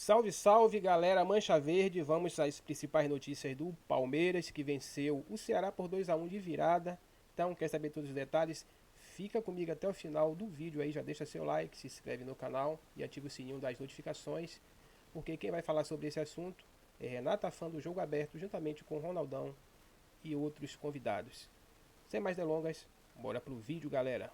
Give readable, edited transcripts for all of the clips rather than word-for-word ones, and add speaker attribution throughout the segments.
Speaker 1: Salve, salve, galera Mancha Verde. Vamos às principais notícias do Palmeiras, que venceu o Ceará por 2-1 de virada. Então, quer saber todos os detalhes? Fica comigo até o final do vídeo aí, já deixa seu like, se inscreve no canal e ativa o sininho das notificações, porque quem vai falar sobre esse assunto é Renata, fã do Jogo Aberto, juntamente com Ronaldão e outros convidados. Sem mais delongas, bora pro vídeo, galera.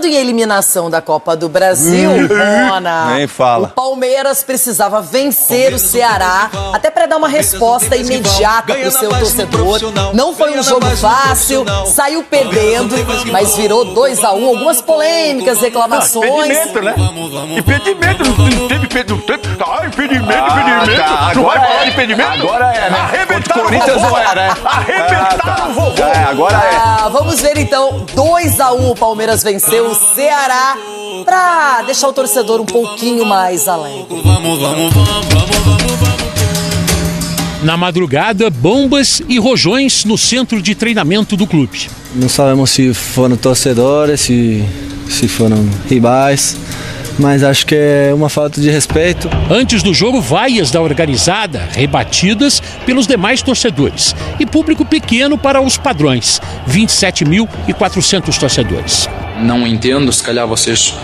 Speaker 2: Em eliminação da Copa do Brasil, Rona,
Speaker 3: nem fala.
Speaker 2: O Palmeiras precisava vencer o Ceará, até para dar uma resposta imediata para o seu torcedor. Não foi um jogo fácil, saiu perdendo, mas virou 2-1. Algumas polêmicas, reclamações.
Speaker 3: Impedimento, né? Impedimento, não teve impedimento. Impedimento. Não vai falar de impedimento? Agora é, né? Arrebentaram o Corinthians não é, né? Arrebentaram o vovô. Agora é.
Speaker 2: Vamos ver então, 2-1 o Palmeiras venceu o Ceará pra deixar o torcedor um pouquinho mais alegre.
Speaker 4: Na madrugada, bombas e rojões no centro de treinamento do clube.
Speaker 5: Não sabemos se foram torcedores, se foram rivais, mas acho que é uma falta de respeito.
Speaker 4: Antes do jogo, vaias da organizada rebatidas pelos demais torcedores. E público pequeno para os padrões, 27.400 torcedores.
Speaker 6: Não entendo, se calhar vocês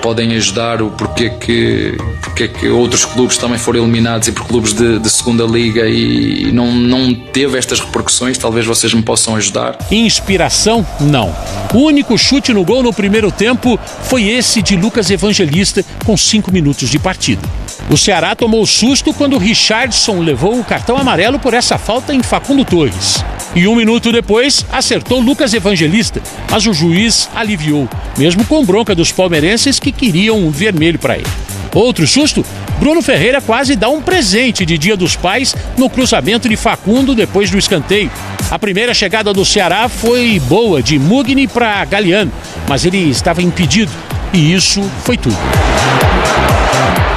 Speaker 6: podem ajudar o porquê que outros clubes também foram eliminados e por clubes de segunda liga e não teve estas repercussões, talvez vocês me possam ajudar.
Speaker 4: Inspiração? Não. O único chute no gol no primeiro tempo foi esse de Lucas Evangelista com 5 minutos de partida. O Ceará tomou susto quando Richardson levou o cartão amarelo por essa falta em Facundo Torres. E 1 minuto depois, acertou Lucas Evangelista, mas o juiz aliviou, mesmo com bronca dos palmeirenses que queriam um vermelho para ele. Outro susto, Bruno Ferreira quase dá um presente de Dia dos Pais no cruzamento de Facundo depois do escanteio. A primeira chegada do Ceará foi boa, de Mugni para Galeano, mas ele estava impedido, e isso foi tudo.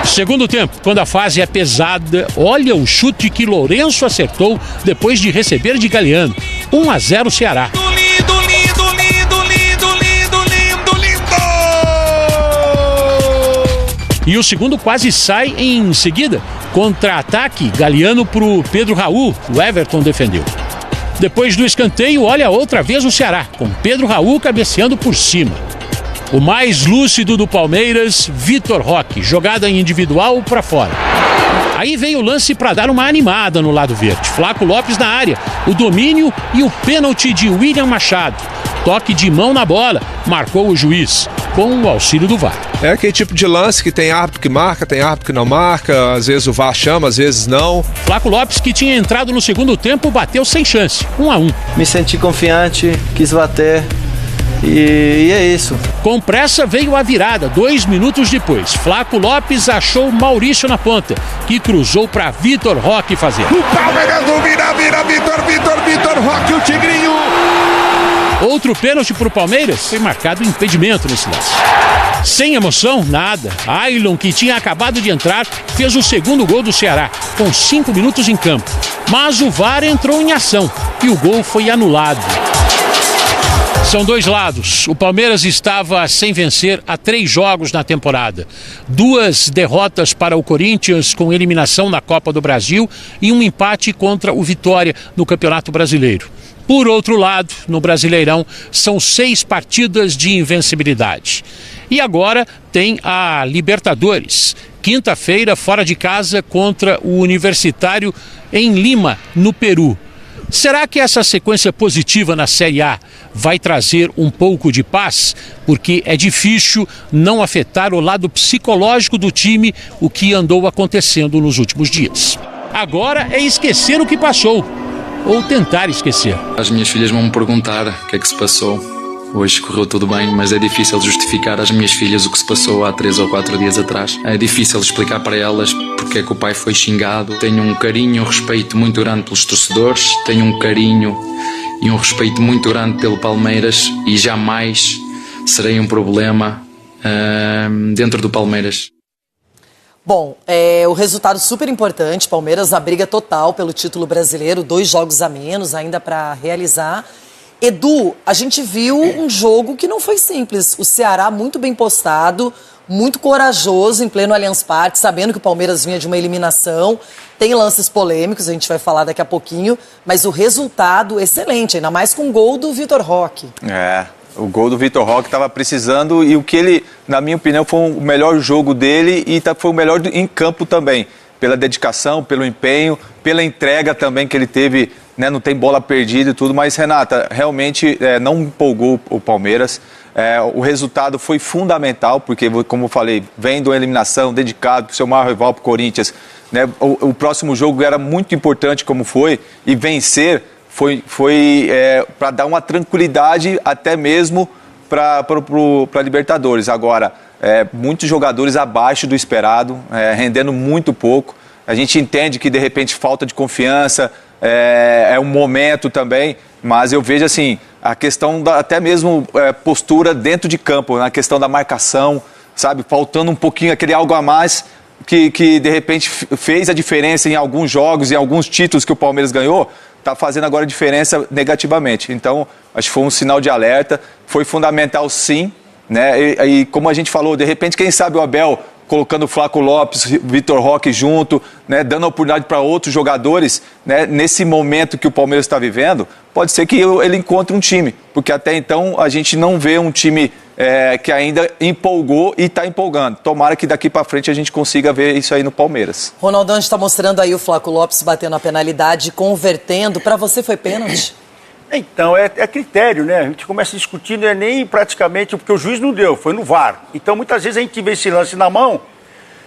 Speaker 4: Segundo tempo, quando a fase é pesada, olha o chute que Lourenço acertou depois de receber de Galeano. 1-0 Ceará. E o segundo quase sai em seguida. Contra-ataque, Galeano pro Pedro Raul, o Everton defendeu. Depois do escanteio, olha outra vez o Ceará, com Pedro Raul cabeceando por cima. O mais lúcido do Palmeiras, Vitor Roque, jogada individual para fora. Aí veio o lance para dar uma animada no lado verde. Flaco Lopes na área, o domínio e o pênalti de William Machado. Toque de mão na bola, marcou o juiz, com o auxílio do VAR.
Speaker 7: É aquele tipo de lance que tem árbitro que marca, tem árbitro que não marca, às vezes o VAR chama, às vezes não.
Speaker 4: Flaco Lopes, que tinha entrado no segundo tempo, bateu sem chance, 1-1.
Speaker 5: Me senti confiante, quis bater. E é isso.
Speaker 4: Com pressa veio a virada, 2 minutos depois. Flaco Lopes achou Maurício na ponta, que cruzou para Vitor Roque fazer.
Speaker 3: O Palmeiras vira, Vitor Roque, o Tigrinho.
Speaker 4: Outro pênalti para o Palmeiras, foi marcado impedimento nesse lance. Sem emoção, nada. Ailon, que tinha acabado de entrar, fez o segundo gol do Ceará, com 5 minutos em campo. Mas o VAR entrou em ação e o gol foi anulado. São dois lados. O Palmeiras estava sem vencer há 3 jogos na temporada. 2 derrotas para o Corinthians com eliminação na Copa do Brasil e um empate contra o Vitória no Campeonato Brasileiro. Por outro lado, no Brasileirão, são 6 partidas de invencibilidade. E agora tem a Libertadores. Quinta-feira, fora de casa, contra o Universitário em Lima, no Peru. Será que essa sequência positiva na Série A vai trazer um pouco de paz? Porque é difícil não afetar o lado psicológico do time, o que andou acontecendo nos últimos dias. Agora é esquecer o que passou, ou tentar esquecer.
Speaker 6: As minhas filhas vão me perguntar o que é que se passou. Hoje correu tudo bem, mas é difícil justificar às minhas filhas o que se passou há 3 ou 4 dias atrás. É difícil explicar para elas porque é que o pai foi xingado. Tenho um carinho e um respeito muito grande pelos torcedores, tenho um carinho e um respeito muito grande pelo Palmeiras e jamais serei um problema dentro do Palmeiras.
Speaker 2: Bom, o resultado super importante, Palmeiras na briga total pelo título brasileiro, 2 jogos a menos ainda para realizar. Edu, a gente viu um jogo que não foi simples. O Ceará muito bem postado, muito corajoso em pleno Allianz Parque, sabendo que o Palmeiras vinha de uma eliminação. Tem lances polêmicos, a gente vai falar daqui a pouquinho, mas o resultado excelente, ainda mais com o gol do Vitor Roque.
Speaker 3: O gol do Vitor Roque estava precisando e o que ele, na minha opinião, foi o melhor jogo dele e foi o melhor em campo também. Pela dedicação, pelo empenho, pela entrega também que ele teve, né? Não tem bola perdida e tudo, mas Renata, realmente não empolgou o Palmeiras. O resultado foi fundamental, porque, como eu falei, vem de uma eliminação, dedicado para o seu maior rival, para o Corinthians. Né? O próximo jogo era muito importante como foi, e vencer foi para dar uma tranquilidade até mesmo para Libertadores. Agora, muitos jogadores abaixo do esperado, rendendo muito pouco. A gente entende que, de repente, falta de confiança, é um momento também, mas eu vejo assim, a questão até mesmo postura dentro de campo, na questão da marcação, sabe, faltando um pouquinho aquele algo a mais que de repente fez a diferença em alguns jogos, em alguns títulos que o Palmeiras ganhou, está fazendo agora diferença negativamente. Então, acho que foi um sinal de alerta, foi fundamental sim, né? E como a gente falou, de repente, quem sabe o Abel colocando o Flaco Lopes, Vitor Roque junto, né, dando a oportunidade para outros jogadores, né, nesse momento que o Palmeiras está vivendo, pode ser que ele encontre um time, porque até então a gente não vê um time que ainda empolgou e está empolgando. Tomara que daqui para frente a gente consiga ver isso aí no Palmeiras.
Speaker 2: Ronaldão, a gente está mostrando aí o Flaco Lopes batendo a penalidade, convertendo. Para você foi pênalti?
Speaker 8: Então, é critério, né? A gente começa a discutir, não é nem praticamente, porque o juiz não deu, foi no VAR. Então, muitas vezes a gente vê esse lance na mão,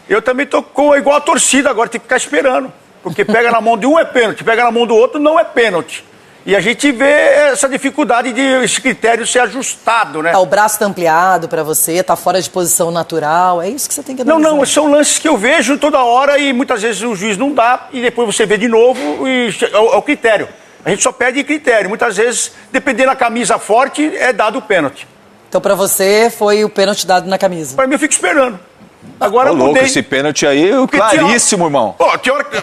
Speaker 8: eu também tô igual a torcida agora, tem que ficar esperando. Porque pega na mão de um é pênalti, pega na mão do outro não é pênalti. E a gente vê essa dificuldade de esse critério ser ajustado, né?
Speaker 2: O braço tá ampliado para você, tá fora de posição natural, é isso que você tem que analisar.
Speaker 8: Não, são lances que eu vejo toda hora e muitas vezes o juiz não dá e depois você vê de novo e é o critério. A gente só perde critério. Muitas vezes, dependendo da camisa forte, é dado o pênalti.
Speaker 2: Então, pra você, foi o pênalti dado na camisa?
Speaker 8: Pra mim, eu fico esperando. Agora,
Speaker 3: louco, esse pênalti aí, claríssimo, irmão.
Speaker 8: Tinha hora que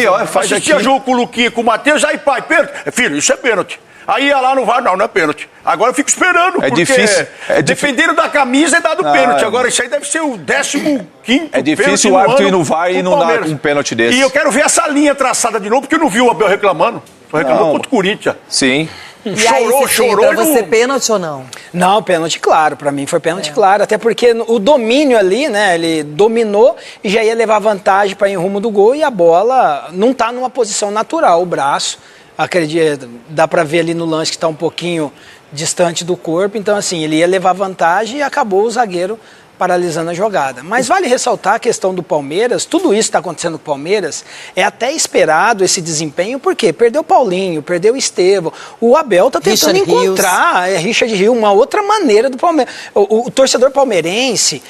Speaker 8: eu assistia jogo com o Luquinha, com o Matheus, aí, pai, pênalti. Filho, isso é pênalti. Aí ia lá no VAR, não é pênalti. Agora eu fico esperando, porque
Speaker 3: difícil,
Speaker 8: dependendo da camisa é dado pênalti. Agora isso aí deve ser o 15º
Speaker 3: É difícil o árbitro ir no VAR e não dar um pênalti desse.
Speaker 8: E eu quero ver essa linha traçada de novo, porque eu não vi o Abel reclamando. Reclamou contra o Corinthians.
Speaker 3: Sim.
Speaker 2: E chorou. Pra você, pênalti ou não?
Speaker 9: Não, pênalti claro. Pra mim foi pênalti claro. Até porque o domínio ali, né? Ele dominou e já ia levar vantagem para ir em rumo do gol e a bola não tá numa posição natural. O braço, acredito, dá pra ver ali no lance que tá um pouquinho distante do corpo. Então, assim, ele ia levar vantagem e acabou o zagueiro paralisando a jogada. Mas vale ressaltar a questão do Palmeiras, tudo isso que está acontecendo com o Palmeiras, é até esperado esse desempenho, porque perdeu o Paulinho, perdeu o Estevão, o Abel está tentando encontrar, Richard Rios, uma outra maneira do Palmeiras. O torcedor palmeirense,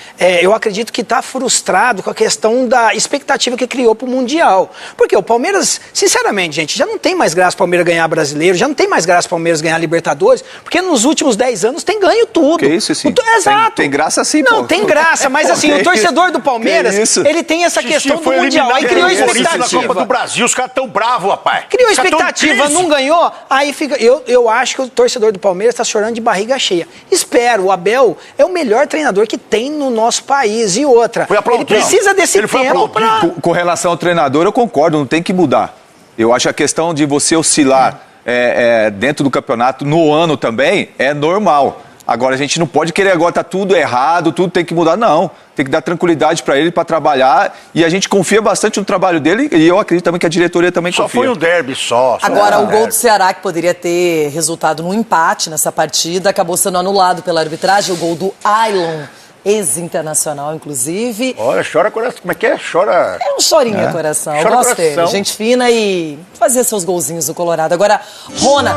Speaker 9: eu acredito que está frustrado com a questão da expectativa que criou para o Mundial. Porque o Palmeiras, sinceramente, gente, já não tem mais graça o Palmeiras ganhar brasileiro, já não tem mais graça o Palmeiras ganhar Libertadores, porque nos últimos 10 anos tem ganho tudo.
Speaker 3: Que isso, sim.
Speaker 9: Exato.
Speaker 3: Tem graça sim,
Speaker 9: não, tem graça, mas assim, o torcedor do Palmeiras, ele tem essa questão do Mundial. Aí criou expectativa.
Speaker 8: Na Copa do Brasil, os caras tão bravos, rapaz.
Speaker 9: Criou expectativa, não ganhou, aí fica... Eu acho que o torcedor do Palmeiras está chorando de barriga cheia. Espero, o Abel é o melhor treinador que tem no nosso país. E outra, ele precisa desse tempo para...
Speaker 3: Com relação ao treinador, eu concordo, não tem que mudar. Eu acho a questão de você oscilar dentro do campeonato, no ano também, é normal. Agora, a gente não pode querer agora, tá tudo errado, tudo tem que mudar, não. Tem que dar tranquilidade para ele, para trabalhar, e a gente confia bastante no trabalho dele, e eu acredito também que a diretoria também confia.
Speaker 8: Só foi um derby, só.
Speaker 2: Agora, o gol do Ceará, que poderia ter resultado num empate nessa partida, acabou sendo anulado pela arbitragem, o gol do Ailon, ex-internacional, inclusive.
Speaker 8: Olha, chora coração. Como é que é? Chora...
Speaker 2: É um chorinho, coração. Eu gosto dele. Gente fina e fazia seus golzinhos do Colorado. Agora, Rona,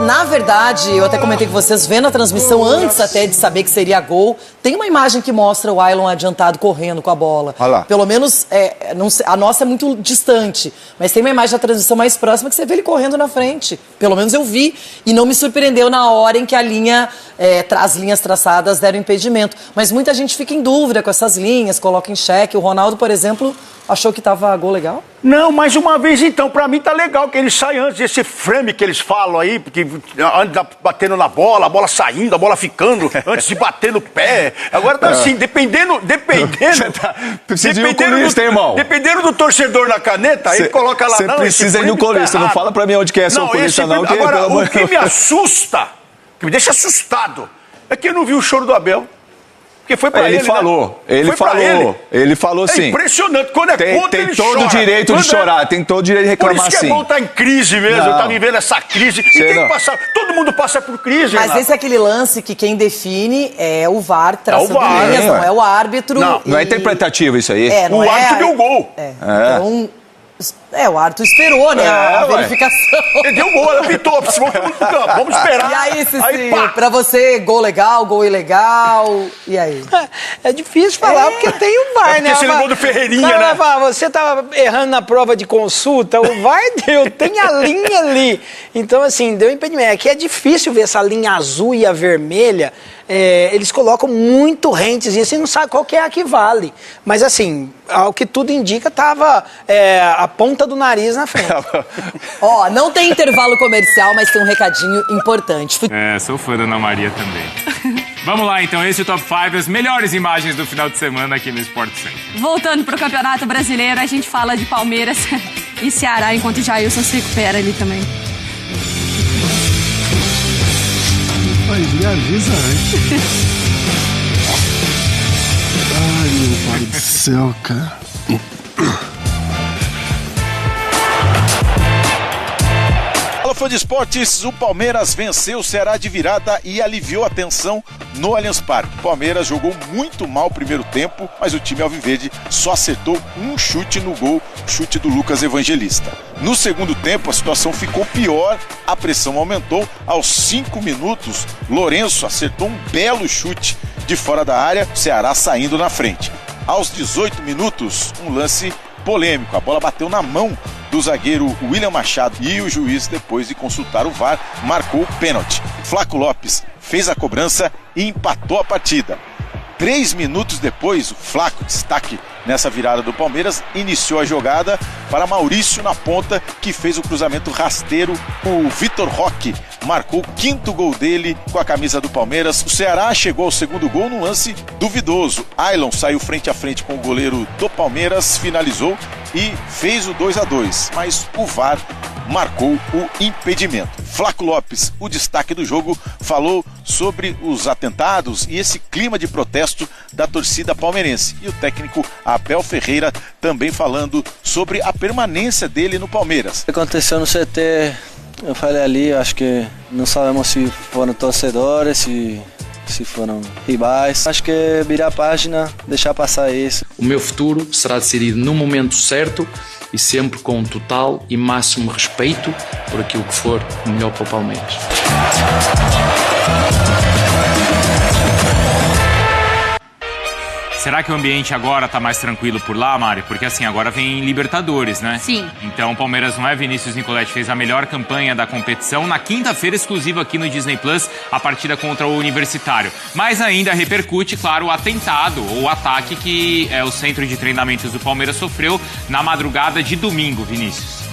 Speaker 2: na verdade, eu até comentei com vocês, vendo a transmissão antes até de saber que seria gol, tem uma imagem que mostra o Ailon adiantado correndo com a bola.
Speaker 3: Olha lá.
Speaker 2: Pelo menos, não sei, a nossa é muito distante, mas tem uma imagem da transmissão mais próxima que você vê ele correndo na frente. Pelo menos eu vi. E não me surpreendeu na hora em que as linhas traçadas deram impedimento. impedimento. Mas muita gente fica em dúvida com essas linhas, coloca em xeque. O Ronaldo, por exemplo, achou que tava gol legal?
Speaker 8: Não, mais uma vez então, pra mim tá legal que ele sai antes desse frame que eles falam aí, porque anda batendo na bola, a bola saindo, a bola ficando, antes de bater no pé. Agora tá assim, dependendo
Speaker 3: Precisa ir no oculista, hein, irmão?
Speaker 8: Dependendo do torcedor na caneta, ele coloca lá,
Speaker 3: Você
Speaker 8: não,
Speaker 3: precisa ir no oculista, não fala pra mim onde que é seu oculista, não.
Speaker 8: Agora, o que me assusta, que me deixa assustado, é que eu não vi o choro do Abel. Porque foi pra ele,
Speaker 3: falou,
Speaker 8: né?
Speaker 3: Ele falou sim.
Speaker 8: É impressionante, quando é contra ele
Speaker 3: todo
Speaker 8: chora.
Speaker 3: Direito de chorar, tem todo direito de reclamar sim.
Speaker 8: Por isso que é bom estar em crise mesmo, tá vivendo essa crise. E tem que passar, todo mundo passa por crise.
Speaker 2: Mas esse é aquele lance que quem define é o VAR traçando linhas, não é o árbitro.
Speaker 3: Não é interpretativo isso aí.
Speaker 8: O árbitro deu gol.
Speaker 2: Então... o árbitro esperou, né, a verificação.
Speaker 8: Ele deu gol, ela pitou, vamos esperar.
Speaker 2: E aí, Cici, pra você, gol legal, gol ilegal, e aí?
Speaker 9: É difícil falar, porque tem o VAR, né?
Speaker 8: Porque você lembrou do Ferreirinha, né?
Speaker 9: Você tava errando na prova de consulta, o VAR deu, tem a linha ali. Então, assim, deu impedimento. Aqui é difícil ver essa linha azul e a vermelha. Eles colocam muito rentes e assim não sabe qual que é a que vale. Mas assim, ao que tudo indica, tava a ponta do nariz na frente.
Speaker 2: Ó, não tem intervalo comercial, mas tem um recadinho importante.
Speaker 10: Sou fã da Ana Maria também. Vamos lá, então, esse é o Top 5, as melhores imagens do final de semana aqui no Sport Center.
Speaker 11: Voltando pro Campeonato Brasileiro, a gente fala de Palmeiras e Ceará, enquanto o Jailson se recupera ali também.
Speaker 12: Mas me avisa antes. Ai, meu pai do céu, cara.
Speaker 13: Fala, fã de esportes, o Palmeiras venceu o Ceará de virada e aliviou a tensão no Allianz Parque. O Palmeiras jogou muito mal o primeiro tempo, mas o time alviverde só acertou um chute no gol, chute do Lucas Evangelista. No segundo tempo, a situação ficou pior, a pressão aumentou. Aos 5 minutos, Lourenço acertou um belo chute de fora da área, o Ceará saindo na frente. Aos 18 minutos, um lance polêmico, a bola bateu na mão do zagueiro William Machado e o juiz, depois de consultar o VAR, marcou o pênalti. Flaco Lopes fez a cobrança e empatou a partida. 3 minutos depois, o Flaco, destaque nessa virada do Palmeiras, iniciou a jogada para Maurício na ponta, que fez o cruzamento rasteiro. O Vitor Roque marcou o 5º gol dele com a camisa do Palmeiras. O Ceará chegou ao segundo gol num lance duvidoso. Ailon saiu frente a frente com o goleiro do Palmeiras, finalizou e fez o 2-2, mas o VAR marcou o impedimento. Flaco Lopes, o destaque do jogo, falou sobre os atentados e esse clima de protesto da torcida palmeirense. E o técnico Abel Ferreira também falando sobre a permanência dele no Palmeiras.
Speaker 5: O que aconteceu no CT, eu falei ali, acho que não sabemos se foram torcedores, se foram rivais. Acho que é virar a página, deixar passar isso.
Speaker 6: O meu futuro será decidido no momento certo e sempre com total e máximo respeito por aquilo que for melhor para o Palmeiras.
Speaker 10: Será que o ambiente agora tá mais tranquilo por lá, Mari? Porque assim, agora vem Libertadores, né?
Speaker 11: Sim.
Speaker 10: Então o Palmeiras não é. Vinícius Nicoletti fez a melhor campanha da competição. Na quinta-feira, exclusiva aqui no Disney Plus, a partida contra o Universitário. Mas ainda repercute, claro, o atentado ou o ataque que o centro de treinamentos do Palmeiras sofreu na madrugada de domingo, Vinícius.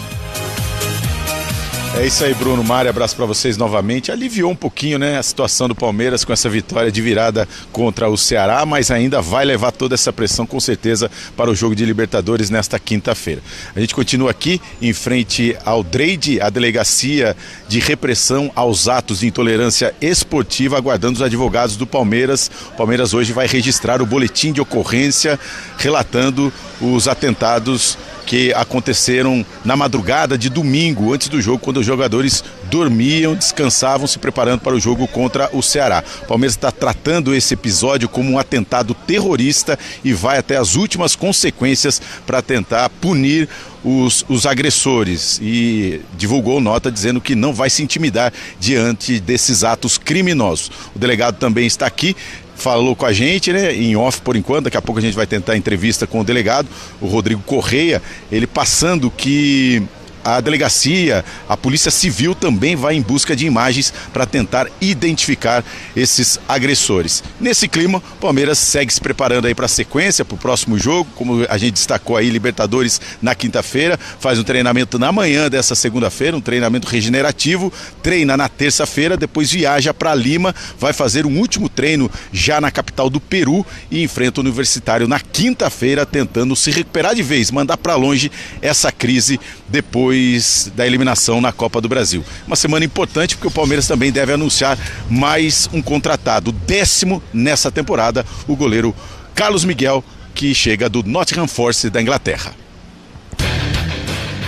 Speaker 13: É isso aí, Bruno, Mário, abraço para vocês novamente. Aliviou um pouquinho, né, a situação do Palmeiras com essa vitória de virada contra o Ceará, mas ainda vai levar toda essa pressão com certeza para o jogo de Libertadores nesta quinta-feira. A gente continua aqui em frente ao DREID, a Delegacia de Repressão aos Atos de Intolerância Esportiva, aguardando os advogados do Palmeiras. O Palmeiras hoje vai registrar o boletim de ocorrência relatando os atentados que aconteceram na madrugada de domingo, antes do jogo, quando os jogadores dormiam, descansavam, se preparando para o jogo contra o Ceará. O Palmeiras está tratando esse episódio como um atentado terrorista e vai até as últimas consequências para tentar punir os agressores, e divulgou nota dizendo que não vai se intimidar diante desses atos criminosos. O delegado também está aqui, falou com a gente, né, em off por enquanto. Daqui a pouco a gente vai tentar a entrevista com o delegado, o Rodrigo Correia, ele passando que a delegacia, a Polícia Civil também vai em busca de imagens para tentar identificar esses agressores. Nesse clima, o Palmeiras segue se preparando aí para a sequência, para o próximo jogo, como a gente destacou aí, Libertadores na quinta-feira, faz um treinamento na manhã dessa segunda-feira, um treinamento regenerativo, treina na terça-feira, depois viaja para Lima, vai fazer um último treino já na capital do Peru e enfrenta o Universitário na quinta-feira, tentando se recuperar de vez, mandar para longe essa crise depois da eliminação na Copa do Brasil. Uma semana importante porque o Palmeiras também deve anunciar mais um contratado, 10º nessa temporada, o goleiro Carlos Miguel, que chega do Nottingham Forest da Inglaterra.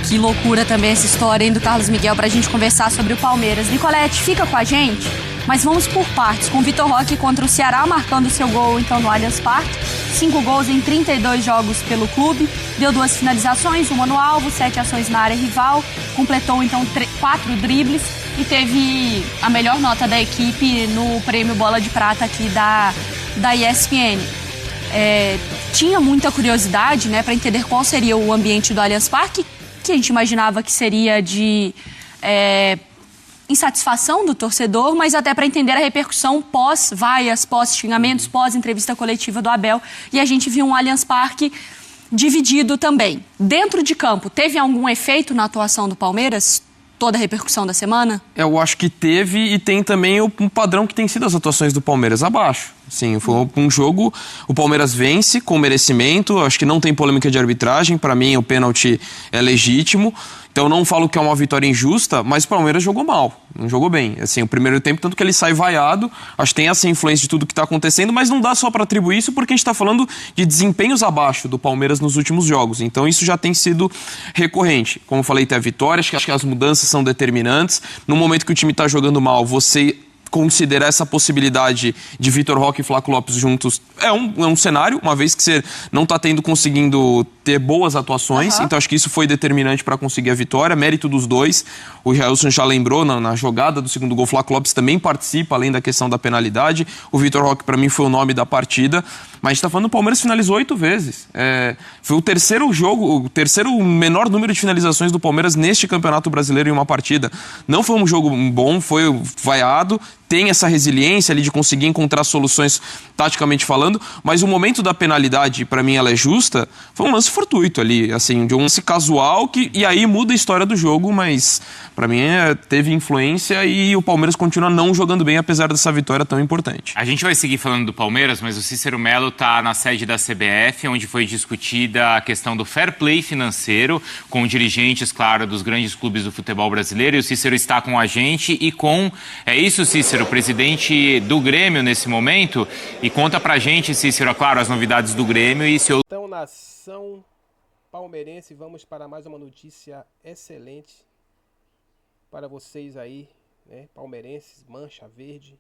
Speaker 11: Que loucura também essa história, hein, do Carlos Miguel, pra gente conversar sobre o Palmeiras. Nicolete, fica com a gente, mas vamos por partes, com o Vitor Roque contra o Ceará, marcando seu gol então no Allianz Parque. 5 gols em 32 jogos pelo clube, deu 2 finalizações, uma no alvo, 7 ações na área rival, completou então 4 dribles e teve a melhor nota da equipe no prêmio Bola de Prata aqui da ESPN. Tinha muita curiosidade, né, para entender qual seria o ambiente do Allianz Parque, que a gente imaginava que seria de insatisfação do torcedor, mas até para entender a repercussão pós-vaias, pós-xingamentos, pós-entrevista coletiva do Abel. E a gente viu um Allianz Parque dividido também. Dentro de campo, teve algum efeito na atuação do Palmeiras? Toda a repercussão da semana?
Speaker 14: Eu acho que teve, e tem também um padrão que tem sido as atuações do Palmeiras abaixo. Sim, foi um jogo, o Palmeiras vence com merecimento, acho que não tem polêmica de arbitragem, para mim o pênalti é legítimo, então eu não falo que é uma vitória injusta, mas o Palmeiras jogou mal, não jogou bem. Assim, o primeiro tempo, tanto que ele sai vaiado, acho que tem essa influência de tudo que está acontecendo, mas não dá só para atribuir isso, porque a gente está falando de desempenhos abaixo do Palmeiras nos últimos jogos, então isso já tem sido recorrente. Como eu falei, tem a vitória, acho que as mudanças são determinantes, no momento que o time está jogando mal, você considerar essa possibilidade de Vitor Roque e Flaco Lopes juntos é um cenário, uma vez que você não está conseguindo ter boas atuações, então acho que isso foi determinante para conseguir a vitória, mérito dos dois. O Jailson já lembrou na jogada do segundo gol, o Flaco Lopes também participa, além da questão da penalidade. O Vitor Roque, para mim, foi o nome da partida, mas a gente está falando, o Palmeiras finalizou 8 vezes. Foi o terceiro jogo, o terceiro menor número de finalizações do Palmeiras neste Campeonato Brasileiro em uma partida. Não foi um jogo bom, foi vaiado, tem essa resiliência ali de conseguir encontrar soluções taticamente falando, mas o momento da penalidade, para mim, ela é justa, foi um lance fortuito ali, assim, de um lance casual, e aí muda a história do jogo, mas para mim teve influência e o Palmeiras continua não jogando bem, apesar dessa vitória tão importante.
Speaker 10: A gente vai seguir falando do Palmeiras, mas o Cícero Melo está na sede da CBF, onde foi discutida a questão do fair play financeiro, com dirigentes, claro, dos grandes clubes do futebol brasileiro, e o Cícero está com a gente e com, é isso, Cícero, o presidente do Grêmio nesse momento, e conta pra gente, Cícero, claro, as novidades do Grêmio e se eu...
Speaker 1: Então, nação palmeirense, vamos para mais uma notícia excelente para vocês aí, né, palmeirenses, Mancha Verde.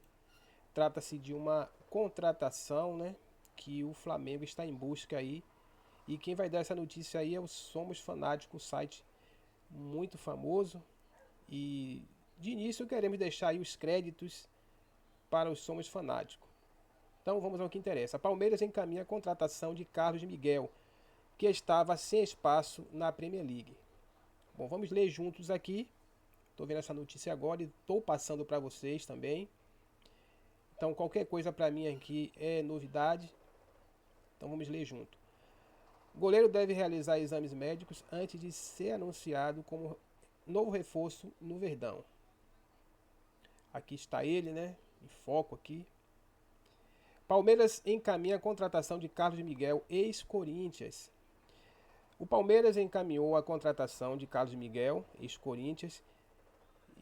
Speaker 1: Trata-se de uma contratação, né, que o Flamengo está em busca aí, e quem vai dar essa notícia aí é o Somos Fanáticos, um site muito famoso, e de início queremos deixar aí os créditos para os Somos Fanáticos. Então vamos ao que interessa. A Palmeiras encaminha a contratação de Carlos Miguel, que estava sem espaço na Premier League. Bom, vamos ler juntos aqui. Estou vendo essa notícia agora e estou passando para vocês também. Então qualquer coisa para mim aqui é novidade. Então vamos ler junto. O goleiro deve realizar exames médicos antes de ser anunciado como novo reforço no Verdão. Aqui está ele, né? Em foco aqui. Palmeiras encaminha a contratação de Carlos Miguel, ex-Corinthians. O Palmeiras encaminhou a contratação de Carlos Miguel, ex-Corinthians,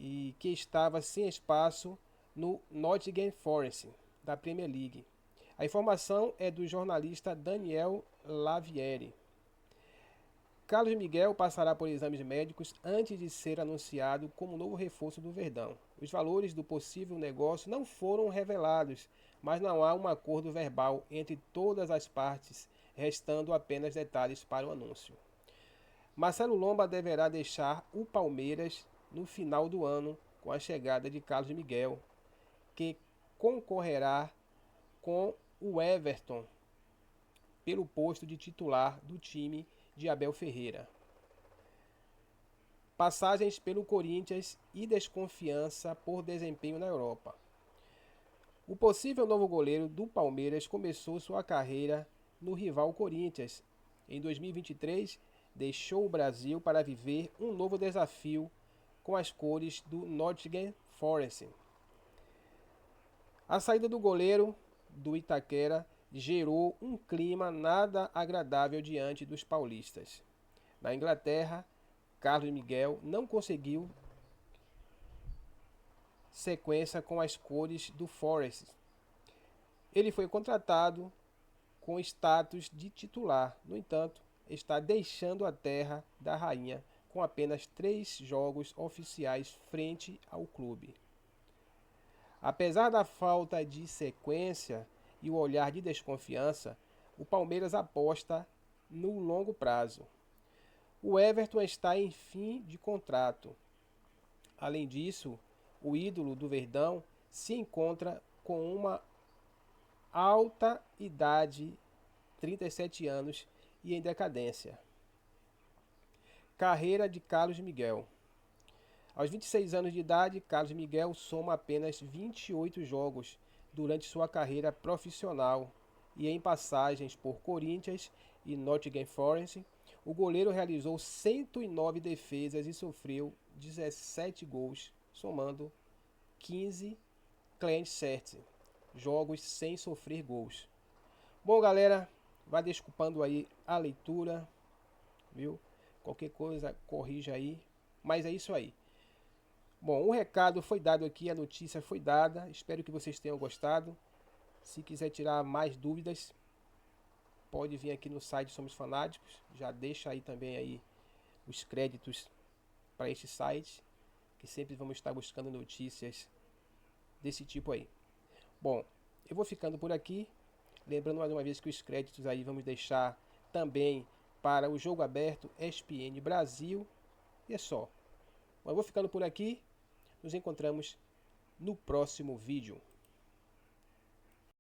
Speaker 1: e que estava sem espaço no Nottingham Forest, da Premier League. A informação é do jornalista Daniel Lavieri. Carlos Miguel passará por exames médicos antes de ser anunciado como novo reforço do Verdão. Os valores do possível negócio não foram revelados, mas não há um acordo verbal entre todas as partes, restando apenas detalhes para o anúncio. Marcelo Lomba deverá deixar o Palmeiras no final do ano com a chegada de Carlos Miguel, que concorrerá com o Everton pelo posto de titular do time de Abel Ferreira. passagens pelo Corinthians e desconfiança por desempenho na Europa. O possível novo goleiro do Palmeiras começou sua carreira no rival Corinthians. Em 2023, deixou o Brasil para viver um novo desafio com as cores do Nottingham Forest. A saída do goleiro do Itaquera gerou um clima nada agradável diante dos paulistas. Na Inglaterra, Carlos Miguel não conseguiu sequência com as cores do Forest. Ele foi contratado com status de titular, no entanto, está deixando a terra da rainha com apenas 3 jogos oficiais frente ao clube. Apesar da falta de sequência e o olhar de desconfiança, o Palmeiras aposta no longo prazo. O Everton está em fim de contrato. Além disso, o ídolo do Verdão se encontra com uma alta idade, 37 anos, e em decadência. Carreira de Carlos Miguel. Aos 26 anos de idade, Carlos Miguel soma apenas 28 jogos durante sua carreira profissional e em passagens por Corinthians e Nottingham Forest, o goleiro realizou 109 defesas e sofreu 17 gols, somando 15 clean sheets, jogos sem sofrer gols. Bom, galera, vai desculpando aí a leitura, viu? Qualquer coisa, corrija aí, mas é isso aí. Bom, o recado foi dado aqui, a notícia foi dada, espero que vocês tenham gostado. Se quiser tirar mais dúvidas, pode vir aqui no site Somos Fanáticos, já deixa aí também aí os créditos para este site, que sempre vamos estar buscando notícias desse tipo aí. Bom, eu vou ficando por aqui, lembrando mais uma vez que os créditos aí vamos deixar também para o Jogo Aberto ESPN Brasil, e é só. Bom, eu vou ficando por aqui, nos encontramos no próximo vídeo.